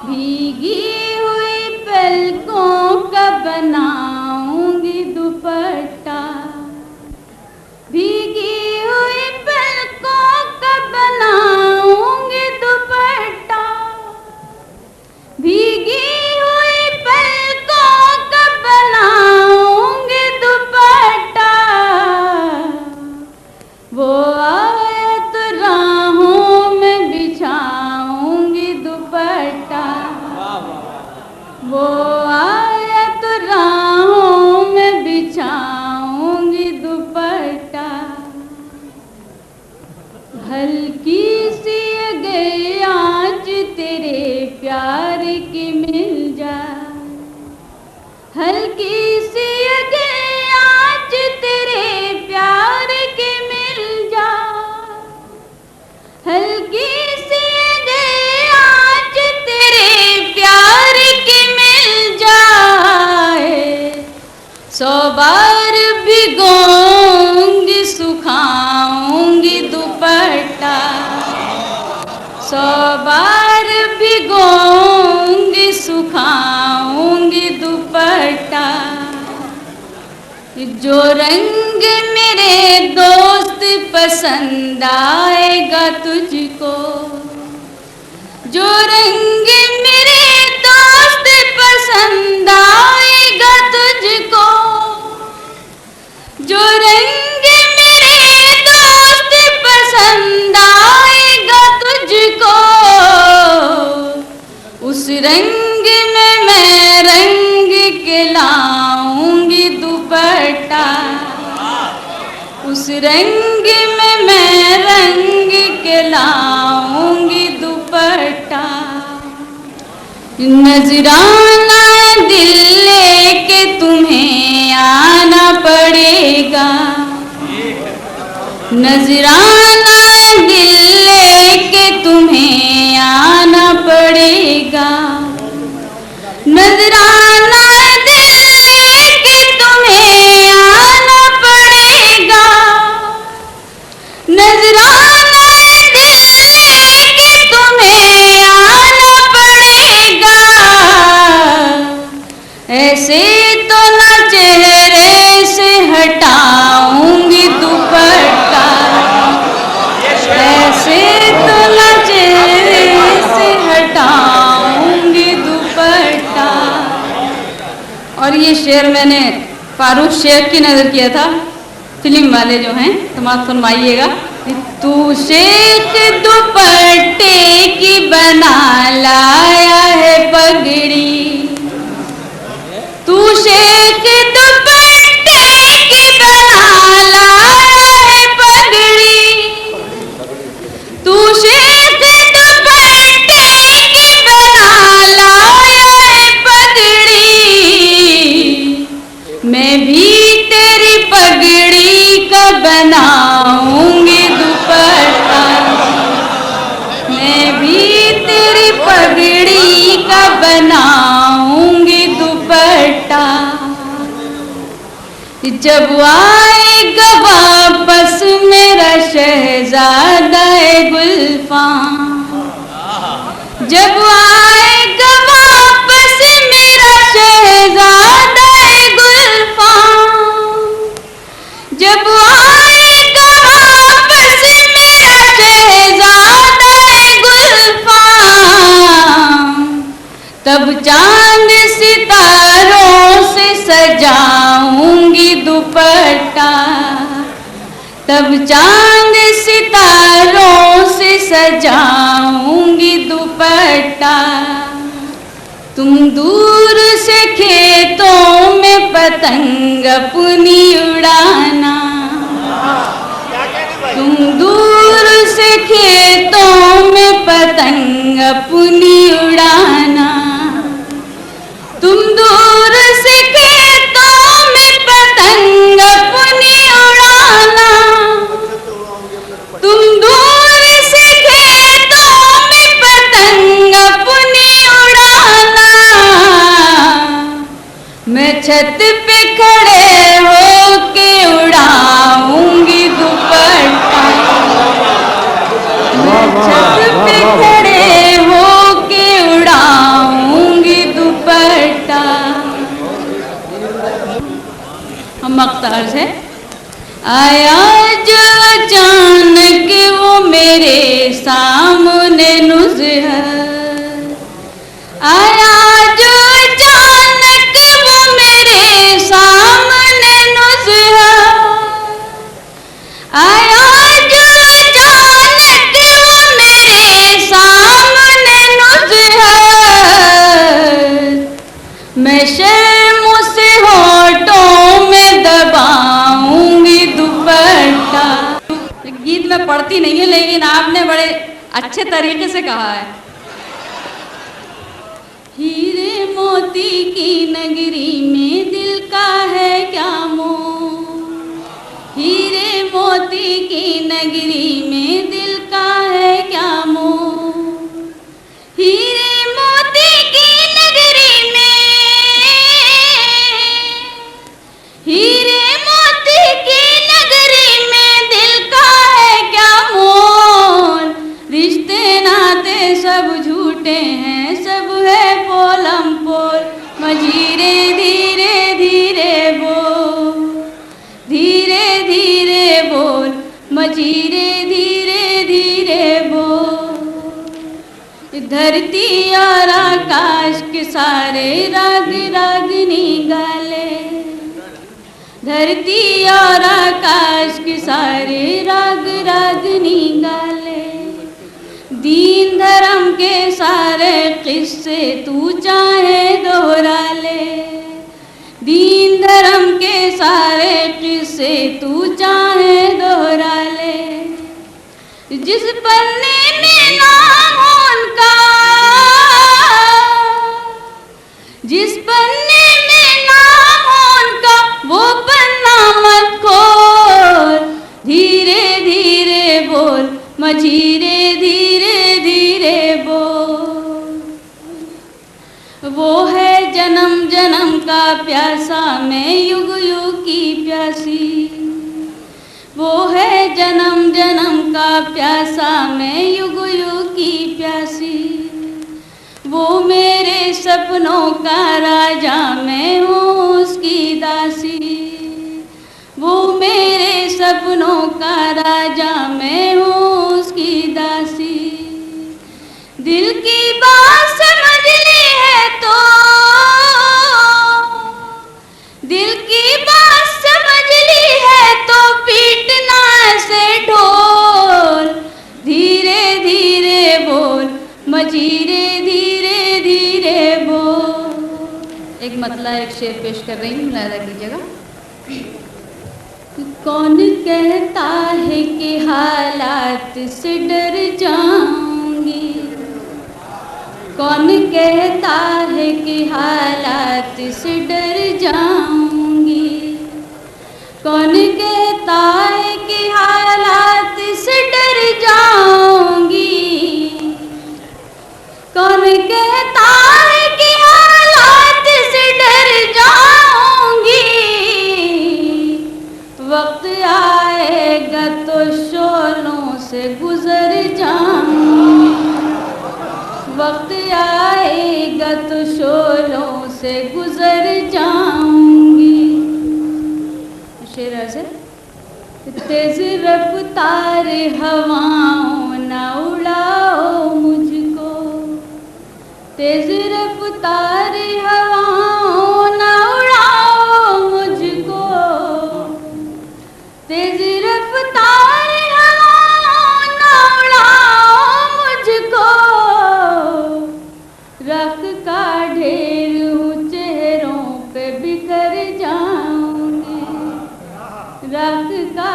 भीगी हुई पलकों का बनाऊंगी दुपट्टा, भीगी हुई पलकों का बनाऊंगी दुपट्टा, भीगी हुई पलकों का बनाऊंगी दुपट्टा। वो आए तो राहों में बिछाऊंगी दुपट्टा, वो आए तो राहों में बिछाऊंगी दुपट्टा। हल्की सी गई आज तेरे प्यार की मिल जाए, हल्की सी गई आज तेरे प्यार की मिल जाए, हल्की सी गई आज तेरे प्यार की मिल जाए। 100 बार भिगोऊंगी सुखाऊंगी दुपट्टा, 100 बार भिगोऊंगी सुखाऊंगी दुपट्टा। जो रंग मेरे दोस्त पसंद आएगा तुझको, जो रंग मेरे दोस्त पसंद आएगा तुझको, जो रंग मेरे दोस्त पसंद आएगा तुझको, उस रंग में मैं रंग के लाऊंगी दुपट्टा, उस रंग में मैं रंग के लाऊंगी दुपट्टा। नजराना दिल लेके तुम्हें आना पड़ेगा, नजराना दिल लेके तुम्हें आना पड़ेगा, नजराना दिल लेके तुम्हें आना पड़ेगा, नजराना दिल लेके तुम्हें आना पड़ेगा। ऐसे तो न चेहरे से हटाऊंगी दुपट्टा, ऐसे तो न चेहरे से हटाऊंगी दुपट्टा। और ये शेर मैंने फारूक शेख की नज़र किया था, फिल्म वाले जो हैं, तुम आप फरमाइएगा। तू शेख दुपट्टे की बना लाया है पगड़ी, तू शेख दुपट्टे की बना लाया है पगड़ी, तू शेख दुपट्टे की बना लाया है पगड़ी। मैं भी तेरी पगड़ी का बनाऊंगी दुपट्टा, मैं भी तेरी पगड़ी का बनाऊंगी दुपट्टा। जब आएगा वापस मेरा शहजादा गुलफां, जब आएगा वापस मेरा शहजादा गुलफां, जब आएगा वापस मेरा शहजादा गुलफां, तब चांद सितारों से सजाऊंगी दुपट्टा, तब चांद सितारों से सजाऊंगी दुपट्टा। तुम दूर से खेतों में पतंग अपनी उड़ाना, तुम दूर से खेतों में पतंग अपनी उड़ाना, तुम दूर से खेतों में पतंग अपनी उड़ाना, तुम दूर से खेतों में पतंग अपनी उड़ाना। मैं छत पे खड़े होके उड़ाऊंगी दुपट्टा, मैं छत पे खड़े होके उड़ाऊंगी तर्ज है। आया जो अचानक वो मेरे सामने नुज़हत, आया जो अचानक वो मेरे सामने नुज़हत, आया जो अचानक वो मेरे सामने नुज़हत, मैं शर्म से होठों में दबाऊंगी दुपट्टा। गीत में पढ़ती नहीं है लेकिन आपने बड़े अच्छे तरीके से कहा है। हीरे मोती की नगरी में दिल का है क्या मोह, हीरे मोती की नगरी में दिल का है क्या मोह, हीरे मोती की नगरी में, हीरे मोती की नगरी में दिल का है क्या मोल, रिश्ते नाते सब झूठे हैं, सब है पोलम पोल, मजीरे धीरे धीरे बोल, धीरे धीरे बोल, मजीरे धीरे धीरे बोल। धरती और आकाश के सारे राग रागनी गाले, धरती और आकाश के सारे राग रागनी गाले, दीन धर्म के सारे किस्से तू चाहे दोहरा ले, दीन धर्म के सारे किस्से तू चाहे दोहरा ले, जिस पन्ने में नाम हो उनका, जिस पन्ने में नाम हो उनका वो पन्ना मत खोल, धीरे धीरे बोल, मजीरे धीरे धीरे बोल। वो है जन्म जन्म का प्यासा, मैं युग युग की प्यासी, वो है जन्म जन्म का प्यासा, मैं युग युग की प्यासी, वो मेरे सपनों का राजा, मैं हूँ उसकी दासी, वो मेरे सपनों का राजा, मैं हूँ उसकी दासी। दिल की बात समझ ली है तो, दिल की बात समझ ली है तो पीटना ऐसे ढोल, धीरे धीरे बोल, मजीरे धीरे धीरे बोल। एक मतला एक शेर पेश कर रही हूँ, मुलायदा कीजिएगा। कौन कहता है कि हालात से डर जाऊंगी, कौन कहता है कि हालात से डर जाऊंगी, कौन कहता है कि हालात से डर जाऊंगी, कौन कहता है कि हालात से डर जाऊंगी, वक्त आएगा तो शोलों से गुजर जाऊंगी, वक्त आएगा तो शोलों से गुजर जाऊंगी। शेर से तेज रफ्तार हवाओं ना उड़ाओ मुझको, तेज रफ्तार हवाओं ना उड़ाओ मुझको, तेज रफ्तार हवाओं ना उड़ाओ मुझको, रख का ढेर हूँ चेहरों पे बिखर जाऊंगी, रख का